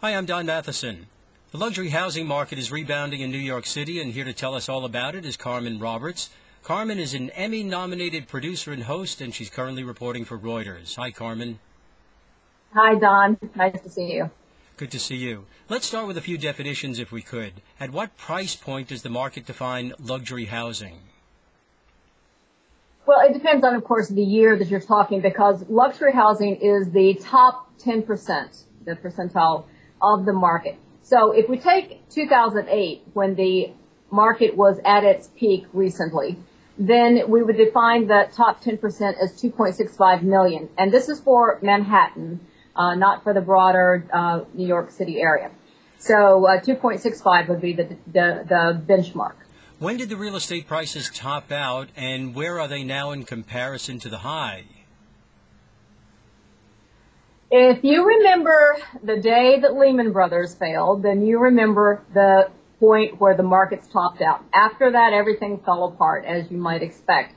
Hi, I'm Don Mathisen. The luxury housing market is rebounding in New York City, and here to tell us all about it is Carmen Roberts. Carmen is an Emmy-nominated producer and host, and she's currently reporting for Reuters. Hi, Carmen. Hi, Don. Nice to see you. Good to see you. Let's start with a few definitions, if we could. At what price point does the market define luxury housing? Well, it depends on, of course, the year that you're talking, because luxury housing is the top 10%, the percentile of the market. So if we take 2008, when the market was at its peak recently, then we would define the top 10% as 2.65 million. And this is for Manhattan, not for the broader New York City area. So 2.65 would be the benchmark. When did the real estate prices top out, and where are they now in comparison to the high? If you remember the day that Lehman Brothers failed, then you remember the point where the markets topped out. After that, everything fell apart, as you might expect.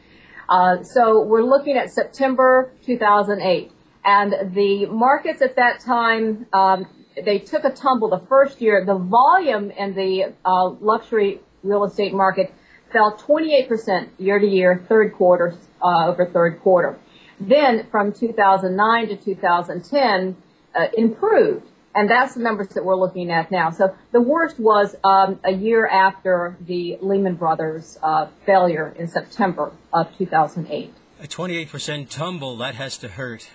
So we're looking at September 2008. And the markets at that time, they took a tumble the first year. The volume in the luxury real estate market fell 28% year to year, third quarter over third quarter. Then from 2009 to 2010, improved. And that's the numbers that we're looking at now. So the worst was a year after the Lehman Brothers failure in September of 2008. A 28% tumble, that has to hurt.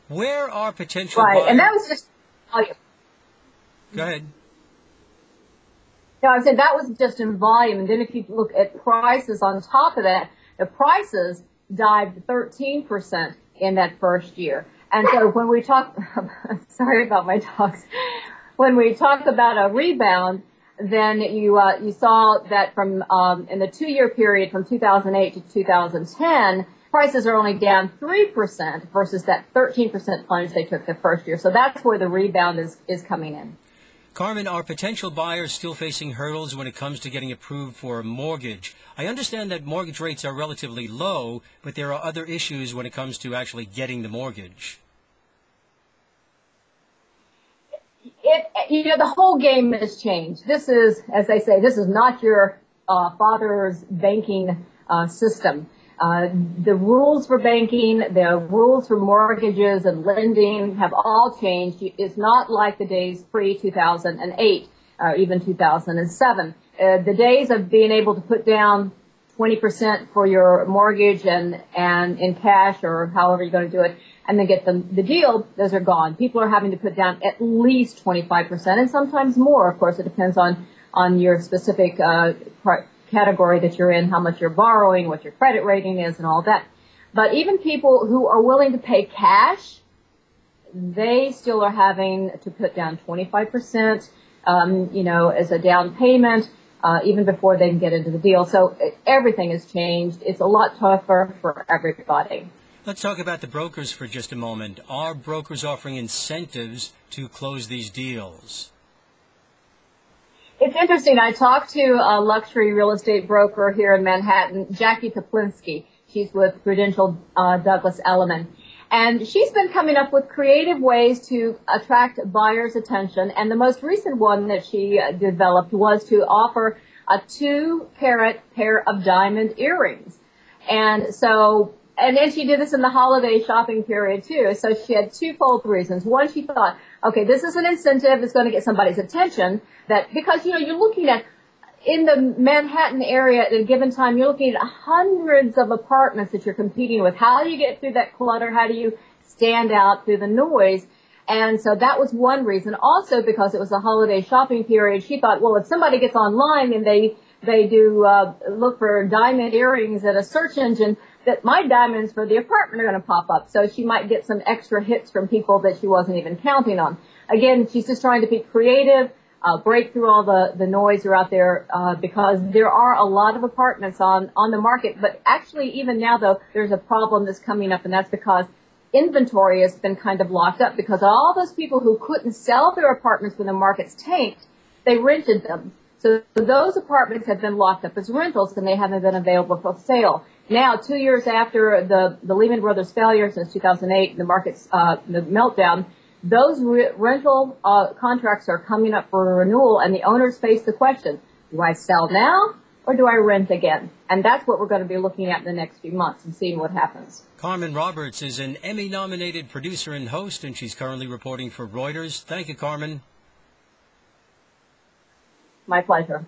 Where are potential buyers? Right, and that was just volume. Go ahead. No, I said that was just in volume. And then if you look at prices on top of that, the prices dived 13% in that first year. And so when we talk, sorry about my dogs, when we talk about a rebound, then you saw that from in the 2-year period from 2008 to 2010, prices are only down 3% versus that 13% plunge they took the first year. So that's where the rebound is coming in. Carmen, are potential buyers still facing hurdles when it comes to getting approved for a mortgage? I understand that mortgage rates are relatively low, but there are other issues when it comes to actually getting the mortgage. The whole game has changed. This is, as they say, this is not your father's banking system. The rules for banking, the rules for mortgages and lending have all changed. It's not like the days pre-2008 or even 2007. The days of being able to put down 20% for your mortgage and in cash or however you're going to do it and then get the deal, those are gone. People are having to put down at least 25% and sometimes more. Of course, it depends on your specific category that you're in, how much you're borrowing, what your credit rating is, and all that. But even people who are willing to pay cash, they still are having to put down 25%, as a down payment, even before they can get into the deal. So everything has changed. It's a lot tougher for everybody. Let's talk about the brokers for just a moment. Are brokers offering incentives to close these deals? It's interesting. I talked to a luxury real estate broker here in Manhattan, Jackie Toplinsky. She's with Prudential Douglas Elliman. And she's been coming up with creative ways to attract buyers' attention. And the most recent one that she developed was to offer a 2-carat pair of diamond earrings. And then she did this in the holiday shopping period too. So she had twofold reasons. One, she thought, okay, this is an incentive. It's going to get somebody's attention. Because you're looking at, in the Manhattan area at a given time, you're looking at hundreds of apartments that you're competing with. How do you get through that clutter? How do you stand out through the noise? And so that was one reason. Also, because it was a holiday shopping period, she thought, well, if somebody gets online and they do look for diamond earrings at a search engine, that my diamonds for the apartment are going to pop up. So she might get some extra hits from people that she wasn't even counting on. Again, she's just trying to be creative, break through all the noise are out there, because there are a lot of apartments on the market. But actually, even now, though, there's a problem that's coming up, and that's because inventory has been kind of locked up, because all those people who couldn't sell their apartments when the markets tanked, they rented them. So those apartments have been locked up as rentals, and they haven't been available for sale. Now, 2 years after the Lehman Brothers failure since 2008, the market's the meltdown, those rental contracts are coming up for renewal, and the owners face the question, do I sell now or do I rent again? And that's what we're going to be looking at in the next few months and seeing what happens. Carmen Roberts is an Emmy-nominated producer and host, and she's currently reporting for Reuters. Thank you, Carmen. My pleasure.